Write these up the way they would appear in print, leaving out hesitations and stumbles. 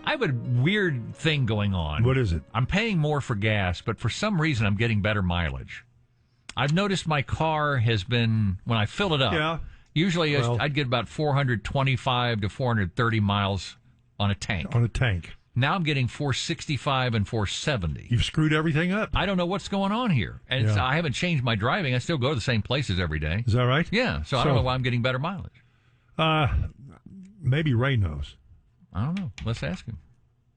I have a weird thing going on. What is it? I'm paying more for gas, but for some reason I'm getting better mileage. I've noticed my car has been, when I fill it up, usually I'd get about 425 to 430 miles on a tank. Now I'm getting 465 and 470. You've screwed everything up. I don't know what's going on here. And I haven't changed my driving. I still go to the same places every day. Is that right? Yeah. So I don't know why I'm getting better mileage. Maybe Ray knows. I don't know. Let's ask him.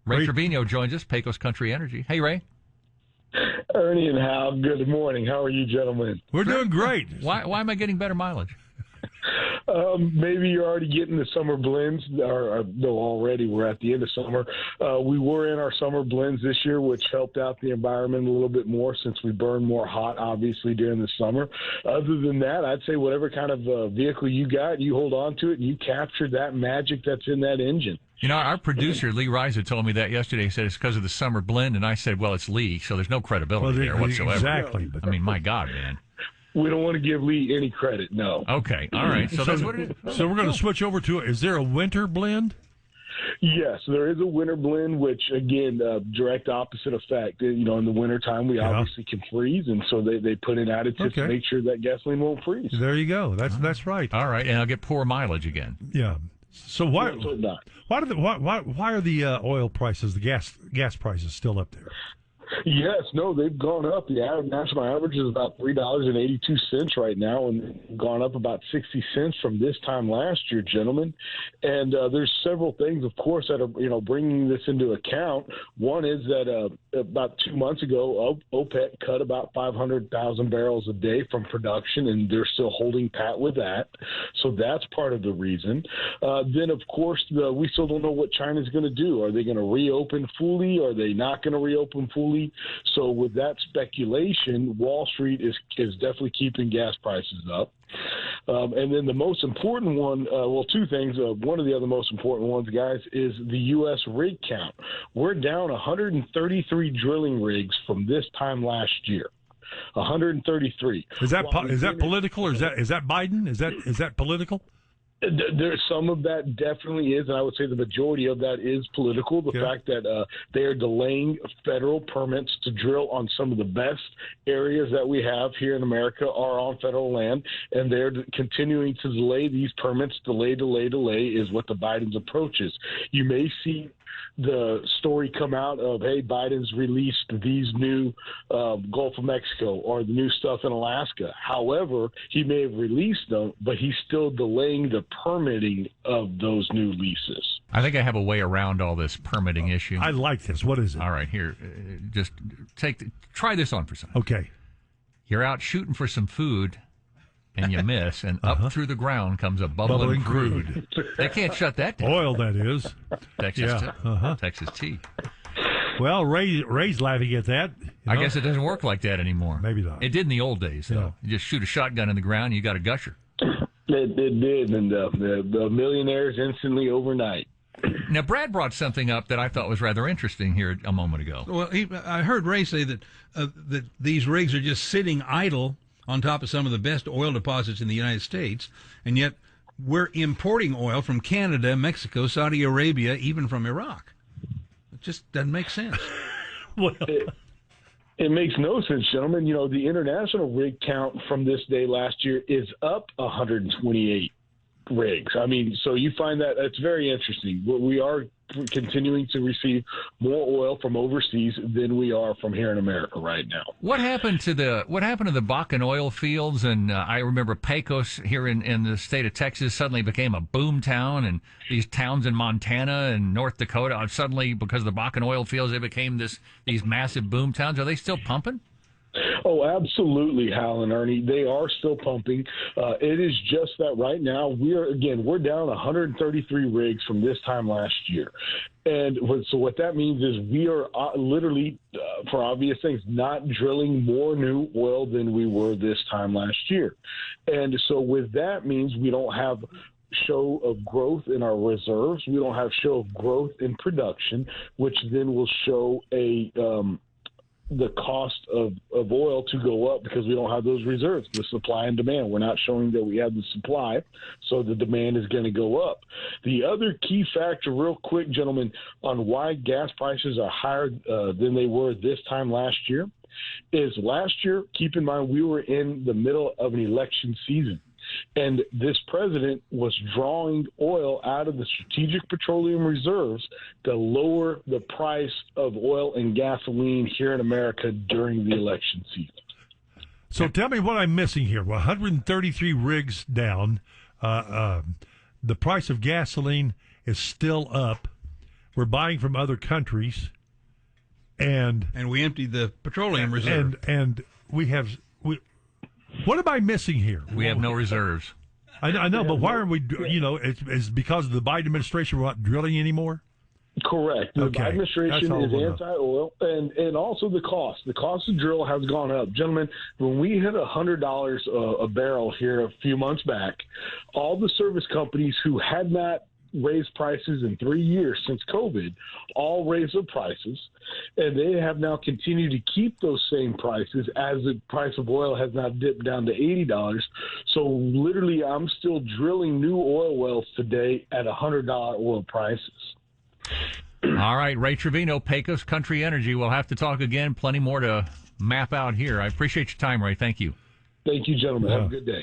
Ray Trevino joins us, Pecos Country Energy. Hey, Ray. Ernie and Hal, good morning. How are you, gentlemen? We're doing great. Why am I getting better mileage? Maybe you're already getting the summer blends, or no, already we're at the end of summer. We were in our summer blends this year, which helped out the environment a little bit more since we burn more hot, obviously, during the summer. Other than that, I'd say whatever kind of vehicle you got, you hold on to it and you capture that magic that's in that engine. You know, our producer, Lee Reiser, told me that yesterday. He said it's because of the summer blend, and I said, well, it's Lee, so there's no credibility there whatsoever. Exactly. I mean, my God, man. We don't want to give Lee any credit, no. Okay, all right. So that's what it is. So we're going to switch over to, is there a winter blend? Yes, there is a winter blend, which, again, direct opposite effect. You know, in the wintertime, we obviously can freeze, and so they put in additives to make sure that gasoline won't freeze. There you go. That's right. All right, and I'll get poor mileage again. Yeah. So why are the oil prices, the gas prices, still up there? Yes, no, they've gone up. The national average is about $3.82 right now, and gone up about 60 cents from this time last year, gentlemen. And there's several things, of course, that are bringing this into account. One is that about 2 months ago, OPEC cut about 500,000 barrels a day from production, and they're still holding pat with that. So that's part of the reason. Then, of course, we still don't know what China's going to do. Are they going to reopen fully? Are they not going to reopen fully? So with that speculation, Wall Street is definitely keeping gas prices up. And then the most important one, two things. One of the other most important ones, guys, is the U.S. rig count. We're down 133 drilling rigs from this time last year. 133. Is that political, or is that Biden? Is that political? There's some of that definitely is, and I would say the majority of that is political. The fact that they are delaying federal permits to drill on some of the best areas that we have here in America are on federal land, and they're continuing to delay these permits. Delay is what the Biden's approach is. You may see the story come out of, hey, Biden's released these new Gulf of Mexico or the new stuff in Alaska. However, he may have released them, but he's still delaying the permitting of those new leases. I think I have a way around all this permitting issue. I like this. What is it? All right, here, just try this on for some. Okay. You're out shooting for some food, and you miss, and up through the ground comes a bubbling crude. They can't shut that down. Oil, that is. Texas tea. Well, Ray's laughing at that. I guess it doesn't work like that anymore. Maybe not. It did in the old days, though. Yeah. You just shoot a shotgun in the ground, and you got a gusher. It did, and the millionaires instantly overnight. Now, Brad brought something up that I thought was rather interesting here a moment ago. Well, I heard Ray say that these rigs are just sitting idle on top of some of the best oil deposits in the United States, and yet we're importing oil from Canada, Mexico, Saudi Arabia, even from Iraq. It just doesn't make sense. Well, it makes no sense, gentlemen. You know, the international rig count from this day last year is up 128 rigs. I mean, so you find that that's very interesting. We are continuing to receive more oil from overseas than we are from here in America right now. What happened to the Bakken oil fields? And I remember Pecos here in the state of Texas suddenly became a boom town, and these towns in Montana and North Dakota suddenly, because of the Bakken oil fields, they became these massive boom towns. Are they still pumping? Oh, absolutely, Hal and Ernie. They are still pumping. It is just that right now we're down 133 rigs from this time last year. And so what that means is we are literally, for obvious things, not drilling more new oil than we were this time last year. And so with that means we don't have show of growth in our reserves. We don't have show of growth in production, which then will show the cost of oil to go up because we don't have those reserves, the supply and demand. We're not showing that we have the supply, so the demand is going to go up. The other key factor, real quick, gentlemen, on why gas prices are higher than they were this time last year is last year, keep in mind, we were in the middle of an election season. And this president was drawing oil out of the strategic petroleum reserves to lower the price of oil and gasoline here in America during the election season. So tell me what I'm missing here. 133 rigs down. The price of gasoline is still up. We're buying from other countries. And we emptied the petroleum reserve. And we have... What am I missing here? We have no reserves. I know, but why are we? It's because the Biden administration we're not drilling anymore. Correct. The Biden administration is anti-oil, and also the cost. The cost of drill has gone up, gentlemen. When we hit $100 a barrel here a few months back, all the service companies who had not raised prices in 3 years since COVID, all raised their prices, and they have now continued to keep those same prices as the price of oil has now dipped down to $80. So literally, I'm still drilling new oil wells today at $100 oil prices. All right, Ray Trevino, Pecos Country Energy. We'll have to talk again. Plenty more to map out here. I appreciate your time, Ray. Thank you. Thank you, gentlemen. Have a good day.